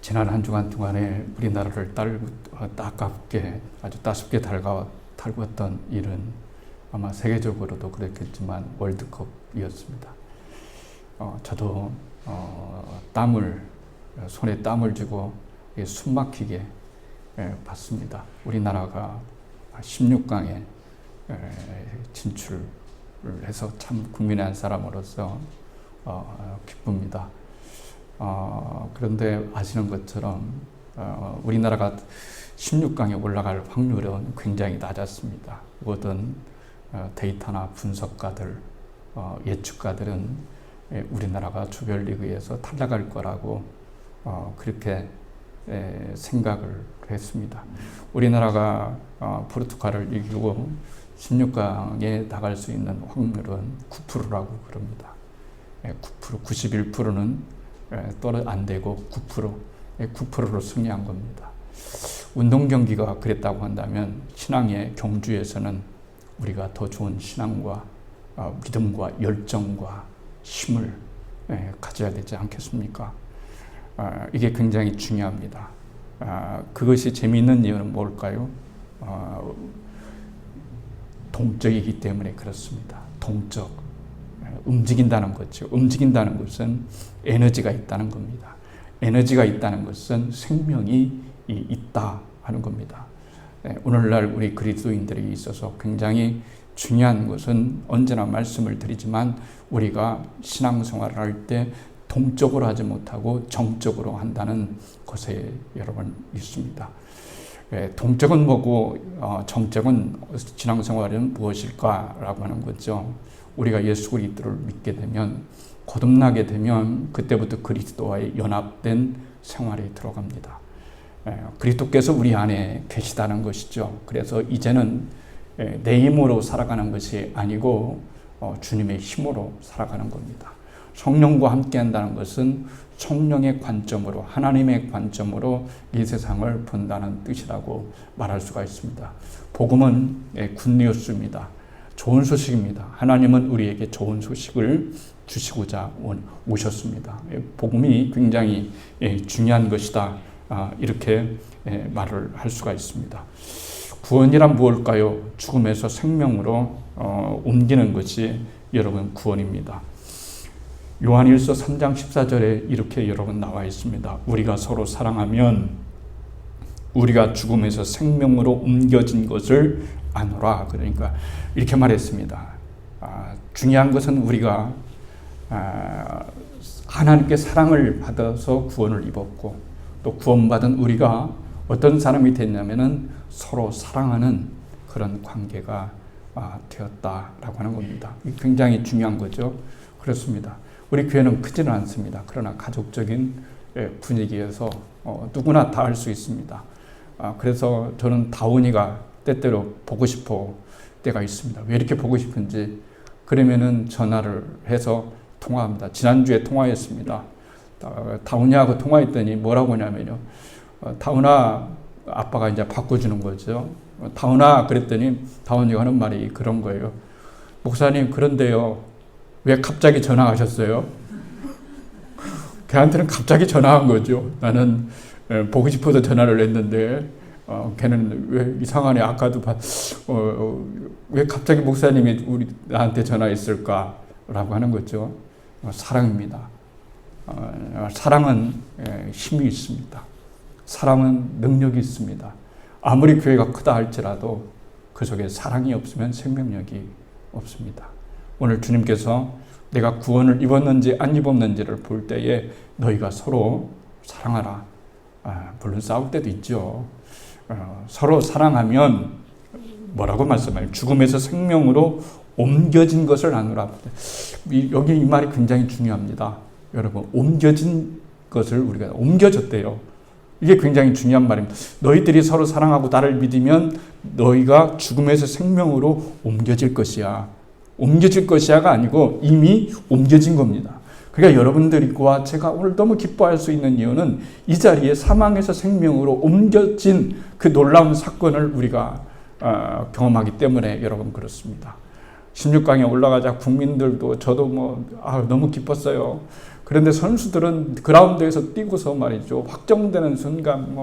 지난 한 주간 동안에 우리나라를 따갑게 아주 따숩게 달궜던 일은 아마 세계적으로도 그랬겠지만 월드컵이었습니다. 저도 손에 땀을 쥐고 숨 막히게 봤습니다. 우리나라가 16강에 진출을 해서 참 국민의 한 사람으로서 기쁩니다. 그런데 아시는 것처럼 우리나라가 16강에 올라갈 확률은 굉장히 낮았습니다. 모든 데이터나 분석가들, 예측가들은 우리나라가 조별리그에서 탈락할 거라고 그렇게 생각을 했습니다. 우리나라가 포르투갈을 이기고 16강에 나갈 수 있는 확률은 9%라고 그럽니다. 9%, 91%는 안 되고 9%로 승리한 겁니다. 운동 경기가 그랬다고 한다면 신앙의 경주에서는 우리가 더 좋은 신앙과 믿음과 열정과 힘을 가져야 되지 않겠습니까? 이게 굉장히 중요합니다. 그것이 재미있는 이유는 뭘까요? 동적이기 때문에 그렇습니다. 동적. 움직인다는 거죠. 움직인다는 것은 에너지가 있다는 겁니다. 에너지가 있다는 것은 생명이 있다 하는 겁니다. 오늘날 우리 그리스도인들에게 있어서 굉장히 중요한 것은 언제나 말씀을 드리지만 우리가 신앙생활을 할 때 동적으로 하지 못하고 정적으로 한다는 것에 여러분 있습니다. 동적은 뭐고 정적은 신앙생활은 무엇일까라고 하는 거죠. 우리가 예수 그리스도를 믿게 되면 거듭나게 되면 그때부터 그리스도와의 연합된 생활에 들어갑니다. 그리스도께서 우리 안에 계시다는 것이죠. 그래서 이제는 내 힘으로 살아가는 것이 아니고 주님의 힘으로 살아가는 겁니다. 성령과 함께 한다는 것은 성령의 관점으로 하나님의 관점으로 이 세상을 본다는 뜻이라고 말할 수가 있습니다. 복음은 굿뉴스입니다. 좋은 소식입니다. 하나님은 우리에게 좋은 소식을 주시고자 오셨습니다. 복음이 굉장히 중요한 것이다. 이렇게 말을 할 수가 있습니다. 구원이란 무엇일까요? 죽음에서 생명으로 옮기는 것이 여러분 구원입니다. 요한일서 3장 14절에 이렇게 여러분 나와 있습니다. 우리가 서로 사랑하면 우리가 죽음에서 생명으로 옮겨진 것을 아노라. 그러니까 이렇게 말했습니다. 중요한 것은 우리가 하나님께 사랑을 받아서 구원을 입었고 또 구원받은 우리가 어떤 사람이 됐냐면은 서로 사랑하는 그런 관계가 되었다라고 하는 겁니다. 굉장히 중요한 거죠. 그렇습니다. 우리 교회는 크지는 않습니다. 그러나 가족적인 분위기에서 누구나 다 할 수 있습니다. 그래서 저는 다운이가 때때로 보고 싶어 때가 있습니다. 왜 이렇게 보고 싶은지 그러면은 전화를 해서 통화합니다. 지난주에 통화했습니다. 다운이하고 통화했더니 뭐라고 하냐면요. 다운아, 아빠가 이제 바꿔주는 거죠. 다운아, 그랬더니 다운이가 하는 말이 그런 거예요. 목사님, 그런데요. 왜 갑자기 전화하셨어요? 걔한테는 갑자기 전화한 거죠. 나는 보고 싶어서 전화를 했는데 걔는 왜 이상하네. 아까도 왜 갑자기 목사님이 나한테 전화했을까라고 하는 거죠. 사랑입니다. 사랑은 힘이 있습니다. 사랑은 능력이 있습니다. 아무리 교회가 크다 할지라도 그 속에 사랑이 없으면 생명력이 없습니다. 오늘 주님께서 내가 구원을 입었는지 안 입었는지를 볼 때에 너희가 서로 사랑하라. 물론 싸울 때도 있죠. 서로 사랑하면 뭐라고 말씀해요? 죽음에서 생명으로 옮겨진 것을 나누라. 여기 이 말이 굉장히 중요합니다. 여러분, 옮겨진 것을 우리가 옮겨졌대요. 이게 굉장히 중요한 말입니다. 너희들이 서로 사랑하고 나를 믿으면 너희가 죽음에서 생명으로 옮겨질 것이야. 옮겨질 것이야가 아니고 이미 옮겨진 겁니다. 그러니까 여러분들과 제가 오늘 너무 기뻐할 수 있는 이유는 이 자리에 사망에서 생명으로 옮겨진 그 놀라운 사건을 우리가 경험하기 때문에 여러분 그렇습니다. 16강에 올라가자 국민들도 저도 너무 기뻤어요. 그런데 선수들은 그라운드에서 뛰고서 말이죠. 확정되는 순간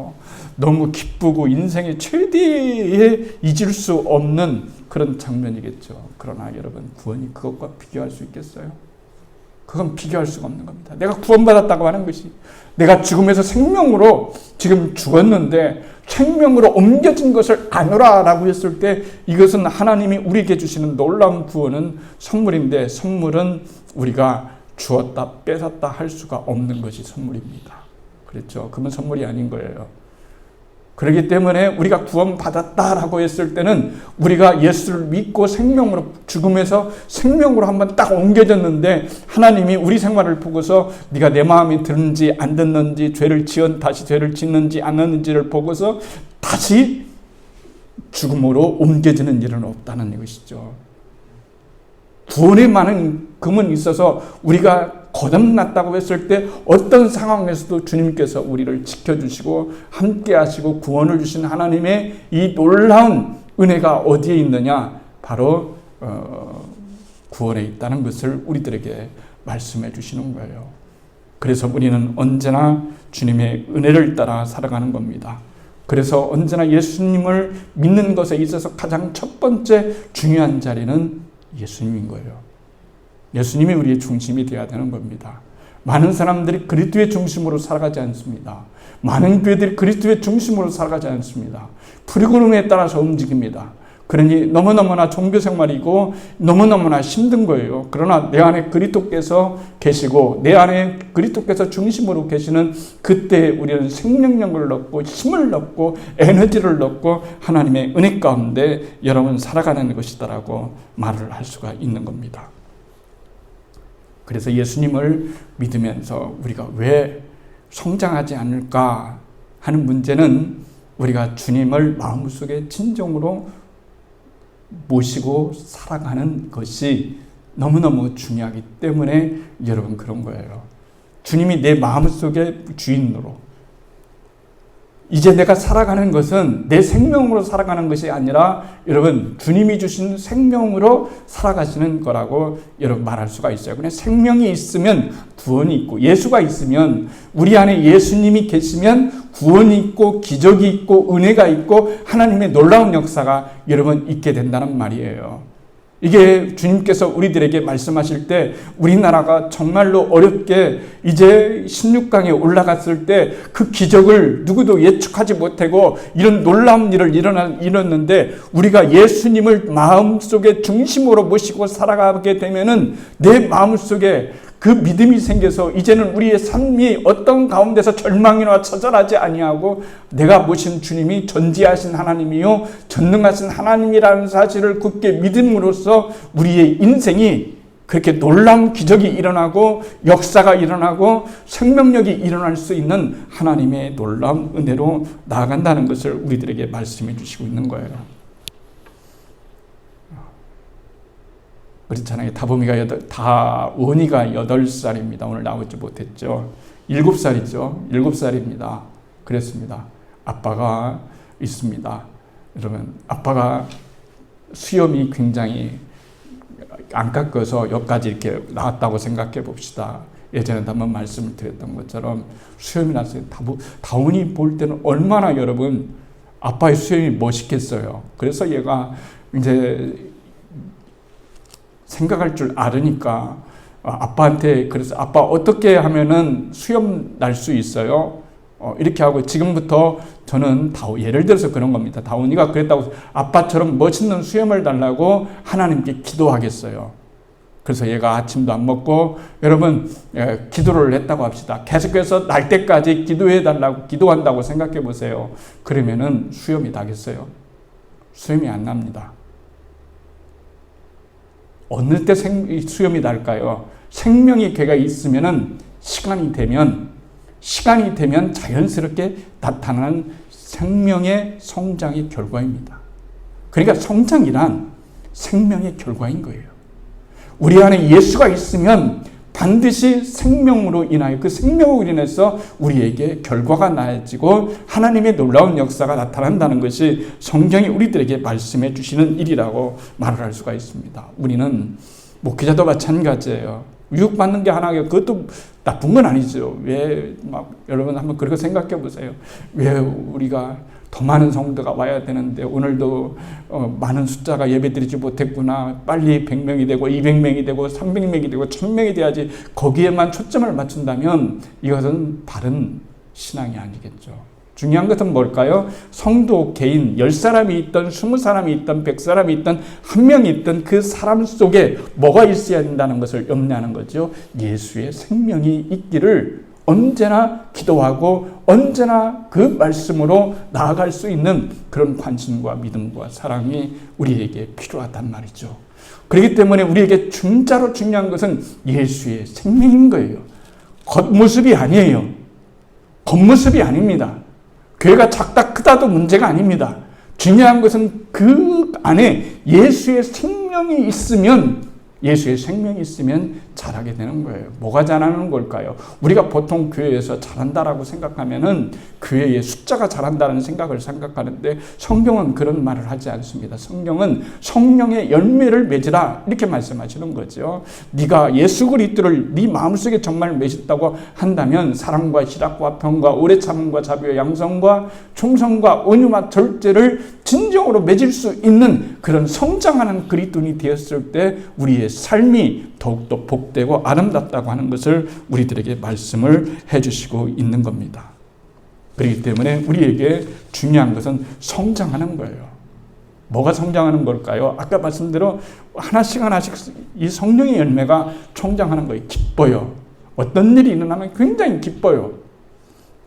너무 기쁘고 인생의 최대의 잊을 수 없는 그런 장면이겠죠. 그러나 여러분, 구원이 그것과 비교할 수 있겠어요? 그건 비교할 수가 없는 겁니다. 내가 구원받았다고 하는 것이, 내가 죽음에서 생명으로 지금 죽었는데 생명으로 옮겨진 것을 아노라라고 했을 때, 이것은 하나님이 우리에게 주시는 놀라운 구원은 선물인데, 선물은 우리가 주었다 뺏었다 할 수가 없는 것이 선물입니다. 그렇죠? 그건 선물이 아닌 거예요. 그렇기 때문에 우리가 구원받았다라고 했을 때는 우리가 예수를 믿고 생명으로, 죽음에서 생명으로 한번 딱 옮겨졌는데, 하나님이 우리 생활을 보고서 네가 내 마음에 드는지 안 듣는지, 다시 죄를 짓는지 안 하는지를 보고서 다시 죽음으로 옮겨지는 일은 없다는 것이죠. 구원에 많은 금은 있어서 우리가 거듭났다고 했을 때 어떤 상황에서도 주님께서 우리를 지켜주시고 함께 하시고 구원을 주신 하나님의 이 놀라운 은혜가 어디에 있느냐? 바로 구원에 있다는 것을 우리들에게 말씀해 주시는 거예요. 그래서 우리는 언제나 주님의 은혜를 따라 살아가는 겁니다. 그래서 언제나 예수님을 믿는 것에 있어서 가장 첫 번째 중요한 자리는 예수님인 거예요. 예수님이 우리의 중심이 되어야 되는 겁니다. 많은 사람들이 그리스도의 중심으로 살아가지 않습니다. 많은 교회들이 그리스도의 중심으로 살아가지 않습니다. 프리그룹에 따라서 움직입니다. 그러니 너무너무나 종교생활이고 너무너무나 힘든 거예요. 그러나 내 안에 그리스도께서 계시고 내 안에 그리스도께서 중심으로 계시는 그때 우리는 생명력을 얻고 힘을 얻고 에너지를 얻고 하나님의 은혜 가운데 여러분 살아가는 것이다라고 말을 할 수가 있는 겁니다. 그래서 예수님을 믿으면서 우리가 왜 성장하지 않을까 하는 문제는 우리가 주님을 마음속에 진정으로 모시고 살아가는 것이 너무너무 중요하기 때문에 여러분 그런 거예요. 주님이 내 마음속의 주인으로, 이제 내가 살아가는 것은 내 생명으로 살아가는 것이 아니라 여러분 주님이 주신 생명으로 살아가시는 거라고 여러분 말할 수가 있어요. 그냥 생명이 있으면 구원이 있고, 예수가 있으면, 우리 안에 예수님이 계시면 구원이 있고 기적이 있고 은혜가 있고 하나님의 놀라운 역사가 여러분 있게 된다는 말이에요. 이게 주님께서 우리들에게 말씀하실 때 우리나라가 정말로 어렵게 이제 16강에 올라갔을 때 그 기적을 누구도 예측하지 못하고 이런 놀라운 일을 이뤘는데, 우리가 예수님을 마음속에 중심으로 모시고 살아가게 되면은 내 마음속에 그 믿음이 생겨서 이제는 우리의 삶이 어떤 가운데서 절망이나 처절하지 아니하고 내가 모신 주님이 전지하신 하나님이요 전능하신 하나님이라는 사실을 굳게 믿음으로써 우리의 인생이 그렇게 놀라운 기적이 일어나고 역사가 일어나고 생명력이 일어날 수 있는 하나님의 놀라운 은혜로 나아간다는 것을 우리들에게 말씀해 주시고 있는 거예요. 그렇잖아요. 다원이가 8살입니다. 오늘 나오지 못했죠. 7살이죠. 7살입니다. 그랬습니다. 아빠가 있습니다. 여러분, 아빠가 수염이 굉장히 안 깎여서 여기까지 이렇게 나왔다고 생각해 봅시다. 예전에 한번 말씀을 드렸던 것처럼 수염이 났어요. 다원이 볼 때는 얼마나 여러분 아빠의 수염이 멋있겠어요. 그래서 얘가 이제 생각할 줄 알으니까 아빠한테, 그래서 아빠 어떻게 하면은 수염 날 수 있어요? 이렇게 하고, 지금부터 저는 예를 들어서 그런 겁니다. 다운이가 그랬다고 아빠처럼 멋있는 수염을 달라고 하나님께 기도하겠어요. 그래서 얘가 아침도 안 먹고, 여러분 기도를 했다고 합시다. 계속해서 날 때까지 기도한다고 생각해 보세요. 그러면은 수염이 나겠어요? 수염이 안 납니다. 어느 때 수염이 날까요? 생명이 걔가 있으면은 시간이 되면 자연스럽게 나타나는 생명의 성장의 결과입니다. 그러니까 성장이란 생명의 결과인 거예요. 우리 안에 예수가 있으면 반드시 생명으로 인하여, 그 생명으로 인해서 우리에게 결과가 나아지고 하나님의 놀라운 역사가 나타난다는 것이 성경이 우리들에게 말씀해 주시는 일이라고 말을 할 수가 있습니다. 우리는 목회자도 마찬가지예요. 유혹받는 게 하나예요. 그것도 나쁜 건 아니죠. 여러분 한번 그렇게 생각해 보세요. 왜 우리가 더 많은 성도가 와야 되는데 오늘도 많은 숫자가 예배드리지 못했구나. 빨리 100명이 되고 200명이 되고 300명이 되고 1000명이 돼야지 거기에만 초점을 맞춘다면 이것은 바른 신앙이 아니겠죠. 중요한 것은 뭘까요? 성도 개인 10사람이 있든 20사람이 있든 100사람이 있든 1명이 있든 그 사람 속에 뭐가 있어야 된다는 것을 염려하는 거죠. 예수의 생명이 있기를 언제나 기도하고 언제나 그 말씀으로 나아갈 수 있는 그런 관심과 믿음과 사랑이 우리에게 필요하단 말이죠. 그렇기 때문에 우리에게 진짜로 중요한 것은 예수의 생명인 거예요. 겉모습이 아니에요. 겉모습이 아닙니다. 교회가 작다 크다도 문제가 아닙니다. 중요한 것은 그 안에 예수의 생명이 있으면 잘하게 되는 거예요. 뭐가 잘하는 걸까요? 우리가 보통 교회에서 잘한다라고 생각하면은 교회의 숫자가 잘한다는 생각하는데 성경은 그런 말을 하지 않습니다. 성경은 성령의 열매를 맺으라 이렇게 말씀하시는 거죠. 네가 예수 그리스도를 네 마음속에 정말 맺었다고 한다면 사랑과 희락과 평과 오래 참음과 자비와 양성과 충성과 온유와 절제를 진정으로 맺을 수 있는 그런 성장하는 그리스도인이 되었을 때 우리의 삶이 더욱더 복되고 아름답다고 하는 것을 우리들에게 말씀을 해주시고 있는 겁니다. 그렇기 때문에 우리에게 중요한 것은 성장하는 거예요. 뭐가 성장하는 걸까요? 아까 말씀대로 하나씩 이 성령의 열매가 성장하는 거예요. 기뻐요. 어떤 일이 일어나면 굉장히 기뻐요.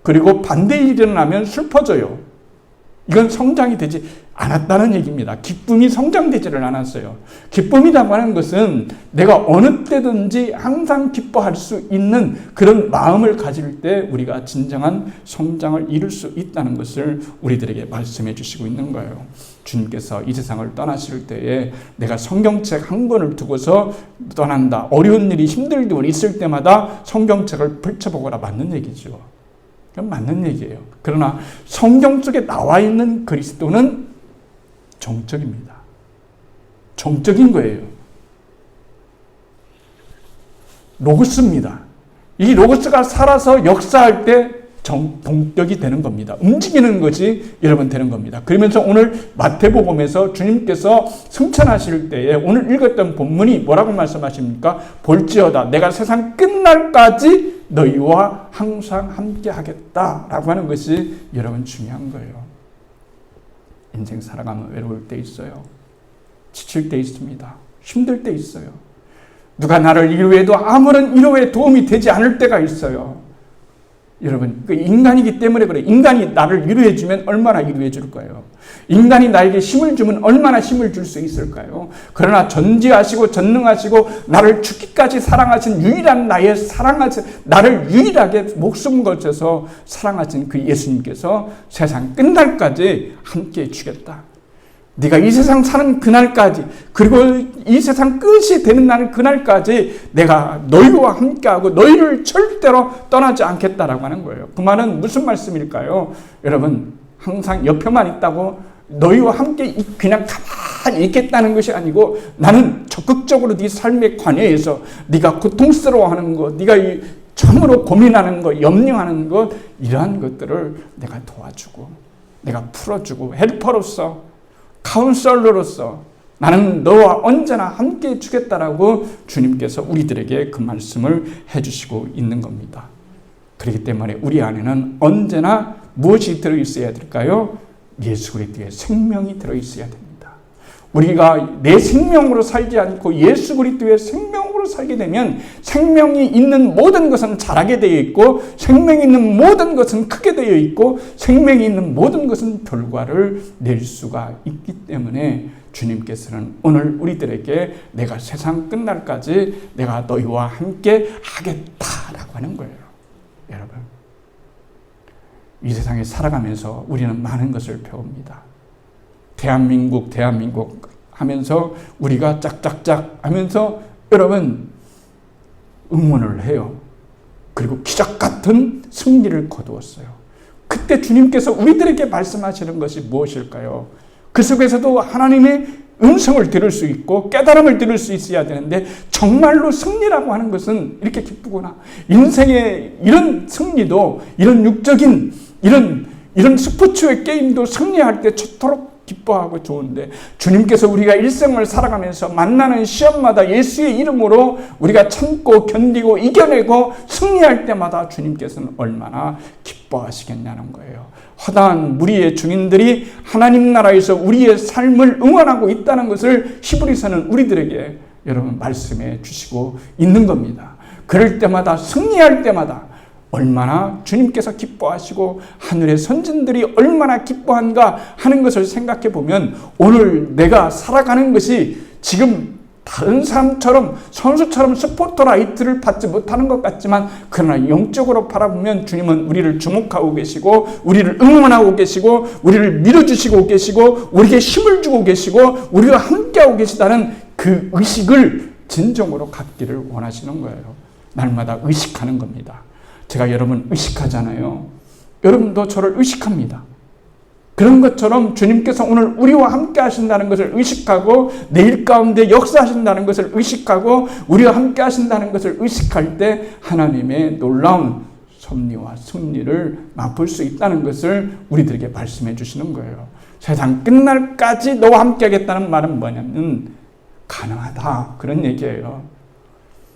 그리고 반대 일이 일어나면 슬퍼져요. 이건 성장이 되지 않았다는 얘기입니다. 기쁨이 성장되지를 않았어요. 기쁨이라고 하는 것은 내가 어느 때든지 항상 기뻐할 수 있는 그런 마음을 가질 때 우리가 진정한 성장을 이룰 수 있다는 것을 우리들에게 말씀해 주시고 있는 거예요. 주님께서 이 세상을 떠나실 때에 내가 성경책 한 권을 두고서 떠난다. 어려운 일이 힘들 일이 있을 때마다 성경책을 펼쳐보거라 맞는 얘기죠. 그건 맞는 얘기예요. 그러나 성경 속에 나와 있는 그리스도는 정적입니다. 정적인 거예요. 로고스입니다. 이 로고스가 살아서 역사할 때 동격이 되는 겁니다. 움직이는 것이 여러분 되는 겁니다. 그러면서 오늘 마태복음에서 주님께서 승천하실 때에 오늘 읽었던 본문이 뭐라고 말씀하십니까? 볼지어다 내가 세상 끝날까지 너희와 항상 함께 하겠다라고 하는 것이 여러분 중요한 거예요. 인생 살아가면 외로울 때 있어요. 지칠 때 있습니다. 힘들 때 있어요. 누가 나를 위로해도 아무런 위로에 도움이 되지 않을 때가 있어요. 여러분, 그 인간이기 때문에 그래. 인간이 나를 위로해 주면 얼마나 위로해 줄 거예요. 인간이 나에게 힘을 주면 얼마나 힘을 줄 수 있을까요? 그러나 전지하시고 전능하시고 나를 죽기까지 사랑하신 유일한 나를 유일하게 목숨 걸쳐서 사랑하신 그 예수님께서 세상 끝날까지 함께 해주겠다. 네가 이 세상 사는 그날까지 그리고 이 세상 끝이 되는 날 그날까지 내가 너희와 함께하고 너희를 절대로 떠나지 않겠다라고 하는 거예요. 그 말은 무슨 말씀일까요? 여러분 항상 옆에만 있다고 너희와 함께 그냥 가만히 있겠다는 것이 아니고 나는 적극적으로 네 삶에 관여해서 네가 고통스러워하는 것, 네가 참으로 고민하는 것, 염려하는 것 이러한 것들을 내가 도와주고 내가 풀어주고 헬퍼로서 카운셀러로서 나는 너와 언제나 함께 해주겠다라고 주님께서 우리들에게 그 말씀을 해주시고 있는 겁니다. 그렇기 때문에 우리 안에는 언제나 무엇이 들어있어야 될까요? 예수 그리스도의 생명이 들어있어야 됩니다. 우리가 내 생명으로 살지 않고 예수 그리스도의 생명으로 살게 되면 생명이 있는 모든 것은 자라게 되어 있고 생명이 있는 모든 것은 크게 되어 있고 생명이 있는 모든 것은 결과를 낼 수가 있기 때문에 주님께서는 오늘 우리들에게 내가 세상 끝날까지 내가 너희와 함께 하겠다라고 하는 거예요. 여러분 이 세상에 살아가면서 우리는 많은 것을 배웁니다. 대한민국 하면서 우리가 짝짝짝 하면서 여러분 응원을 해요. 그리고 기적 같은 승리를 거두었어요. 그때 주님께서 우리들에게 말씀하시는 것이 무엇일까요? 그 속에서도 하나님의 음성을 들을 수 있고 깨달음을 들을 수 있어야 되는데 정말로 승리라고 하는 것은 이렇게 기쁘구나. 인생의 이런 승리도 이런 육적인 이런 스포츠의 게임도 승리할 때 좋도록 기뻐하고 좋은데 주님께서 우리가 일생을 살아가면서 만나는 시험마다 예수의 이름으로 우리가 참고 견디고 이겨내고 승리할 때마다 주님께서는 얼마나 기뻐하시겠냐는 거예요. 허다한 무리의 증인들이 하나님 나라에서 우리의 삶을 응원하고 있다는 것을 히브리서는 우리들에게 여러분 말씀해 주시고 있는 겁니다. 그럴 때마다 승리할 때마다 얼마나 주님께서 기뻐하시고 하늘의 선진들이 얼마나 기뻐한가 하는 것을 생각해 보면 오늘 내가 살아가는 것이 지금 다른 사람처럼 선수처럼 스포트라이트를 받지 못하는 것 같지만 그러나 영적으로 바라보면 주님은 우리를 주목하고 계시고 우리를 응원하고 계시고 우리를 밀어주시고 계시고 우리에게 힘을 주고 계시고 우리와 함께하고 계시다는 그 의식을 진정으로 갖기를 원하시는 거예요. 날마다 의식하는 겁니다. 제가 여러분 의식하잖아요. 여러분도 저를 의식합니다. 그런 것처럼 주님께서 오늘 우리와 함께 하신다는 것을 의식하고 내일 가운데 역사하신다는 것을 의식하고 우리와 함께 하신다는 것을 의식할 때 하나님의 놀라운 섭리와 승리를 맛볼 수 있다는 것을 우리들에게 말씀해 주시는 거예요. 세상 끝날까지 너와 함께 하겠다는 말은 뭐냐면 가능하다 그런 얘기예요.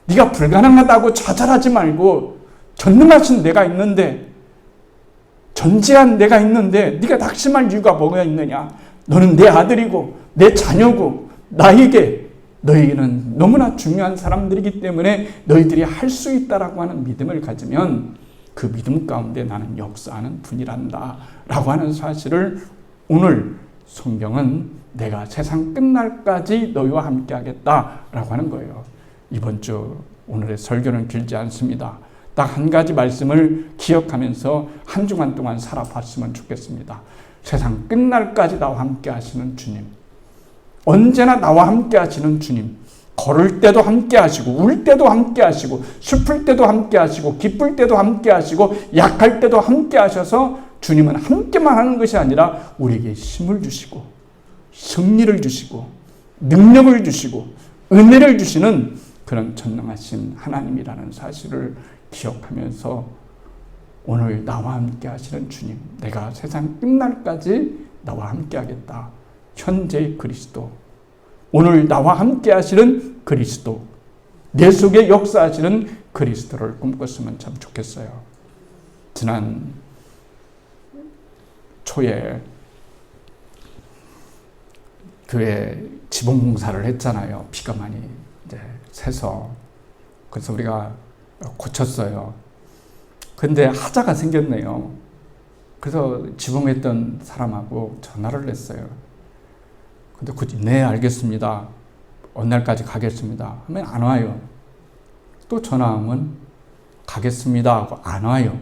네가 불가능하다고 좌절하지 말고 전능하신 내가 있는데 전지한 내가 있는데 네가 낙심할 이유가 뭐가 있느냐. 너는 내 아들이고 내 자녀고 너희에게는 너무나 중요한 사람들이기 때문에 너희들이 할 수 있다라고 하는 믿음을 가지면 그 믿음 가운데 나는 역사하는 분이란다 라고 하는 사실을 오늘 성경은 내가 세상 끝날까지 너희와 함께 하겠다라고 하는 거예요. 이번 주 오늘의 설교는 길지 않습니다. 딱 한 가지 말씀을 기억하면서 한 주간 동안 살아봤으면 좋겠습니다. 세상 끝날까지 나와 함께 하시는 주님, 언제나 나와 함께 하시는 주님, 걸을 때도 함께 하시고 울 때도 함께 하시고 슬플 때도 함께 하시고 기쁠 때도 함께 하시고 약할 때도 함께 하셔서 주님은 함께만 하는 것이 아니라 우리에게 힘을 주시고 승리를 주시고 능력을 주시고 은혜를 주시는 그런 전능하신 하나님이라는 사실을 기억하면서 오늘 나와 함께 하시는 주님, 내가 세상 끝날까지 나와 함께 하겠다. 현재의 그리스도, 오늘 나와 함께 하시는 그리스도, 내 속에 역사하시는 그리스도를 꿈꿨으면 참 좋겠어요. 지난 초에 교회 지붕공사를 했잖아요. 비가 많이 이제 새서. 그래서 우리가 고쳤어요. 근데 하자가 생겼네요. 그래서 지붕했던 사람하고 전화를 했어요. 근데 네, 알겠습니다. 어느 날까지 가겠습니다. 하면 안 와요. 또 전화하면 가겠습니다 하고 안 와요.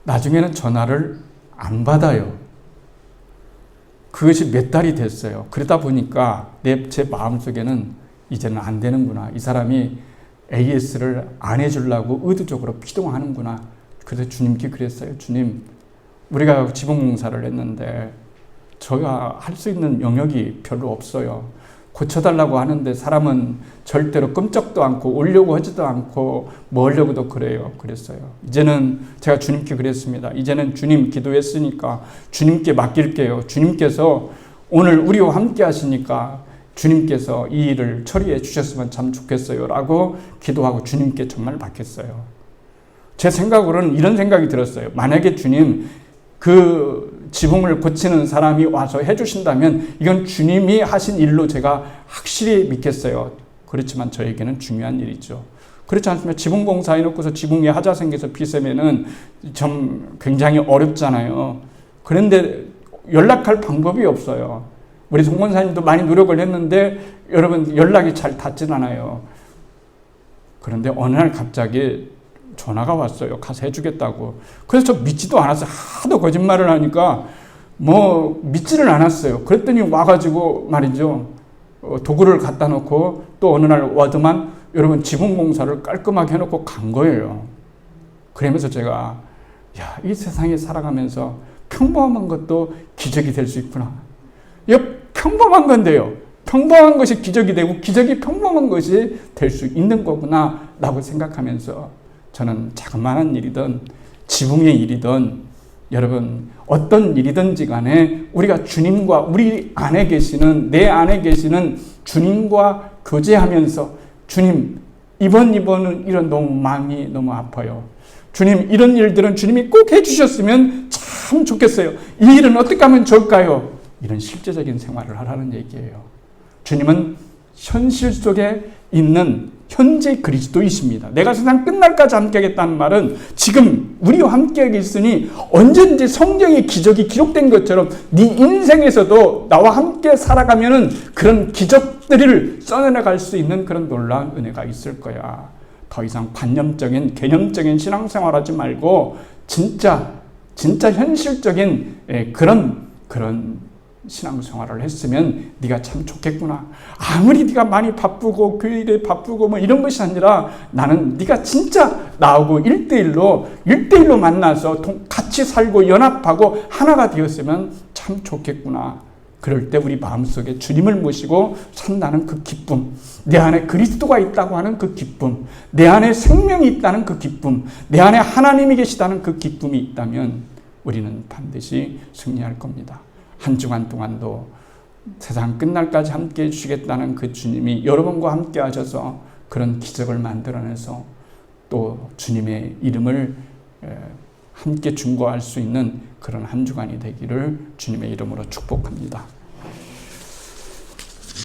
나중에는 전화를 안 받아요. 그것이 몇 달이 됐어요. 그러다 보니까 제 마음속에는 이제는 안 되는구나. 이 사람이 AS를 안 해주려고 의도적으로 피동하는구나. 그래서 주님께 그랬어요. 주님, 우리가 지붕공사를 했는데 저희가 할 수 있는 영역이 별로 없어요. 고쳐달라고 하는데 사람은 절대로 끔찍도 않고 오려고 하지도 않고 뭐 하려고도 그래요. 그랬어요. 이제는 제가 주님께 그랬습니다. 이제는 주님 기도했으니까 주님께 맡길게요. 주님께서 오늘 우리와 함께 하시니까 주님께서 이 일을 처리해 주셨으면 참 좋겠어요 라고 기도하고 주님께 정말 맡겼어요. 제 생각으로는 이런 생각이 들었어요. 만약에 주님 그 지붕을 고치는 사람이 와서 해주신다면 이건 주님이 하신 일로 제가 확실히 믿겠어요. 그렇지만 저에게는 중요한 일이죠. 그렇지 않습니까? 지붕 공사해놓고서 지붕에 하자 생겨서 비세면은 좀 굉장히 어렵잖아요. 그런데 연락할 방법이 없어요. 우리 송권사님도 많이 노력을 했는데 여러분 연락이 잘 닿진 않아요. 그런데 어느 날 갑자기 전화가 왔어요. 가서 해주겠다고. 그래서 저 믿지도 않았어요. 하도 거짓말을 하니까 뭐 믿지를 않았어요. 그랬더니 와가지고 말이죠. 도구를 갖다 놓고 또 어느 날 와더만 여러분 지붕 공사를 깔끔하게 해놓고 간 거예요. 그러면서 제가 이 세상에 살아가면서 평범한 것도 기적이 될 수 있구나. 이거 평범한 건데요. 평범한 것이 기적이 되고 기적이 평범한 것이 될 수 있는 거구나 라고 생각하면서 저는 자그마한 일이든 지붕의 일이든 여러분 어떤 일이든지 간에 우리가 주님과 우리 안에 계시는 내 안에 계시는 주님과 교제하면서 주님 이번은 이런 너무 마음이 너무 아파요. 주님 이런 일들은 주님이 꼭 해주셨으면 참 좋겠어요. 이 일은 어떻게 하면 좋을까요? 이런 실제적인 생활을 하라는 얘기예요. 주님은 현실 속에 있는 현재 그리스도이십니다. 내가 세상 끝날까지 함께하겠다는 말은 지금 우리와 함께하고 있으니 언제든지 성경의 기적이 기록된 것처럼 네 인생에서도 나와 함께 살아가면은 그런 기적들을 써내려갈 수 있는 그런 놀라운 은혜가 있을 거야. 더 이상 관념적인 개념적인 신앙생활하지 말고 진짜 현실적인 그런 신앙생활을 했으면 네가 참 좋겠구나. 아무리 네가 많이 바쁘고 교회 일에 바쁘고 뭐 이런 것이 아니라 나는 네가 진짜 나하고 1대1로 만나서 같이 살고 연합하고 하나가 되었으면 참 좋겠구나. 그럴 때 우리 마음속에 주님을 모시고 산다는 그 기쁨, 내 안에 그리스도가 있다고 하는 그 기쁨, 내 안에 생명이 있다는 그 기쁨, 내 안에 하나님이 계시다는 그 기쁨이 있다면 우리는 반드시 승리할 겁니다. 한 주간 동안도 세상 끝날까지 함께 해주시겠다는 그 주님이 여러분과 함께 하셔서 그런 기적을 만들어내서 또 주님의 이름을 함께 증거할 수 있는 그런 한 주간이 되기를 주님의 이름으로 축복합니다.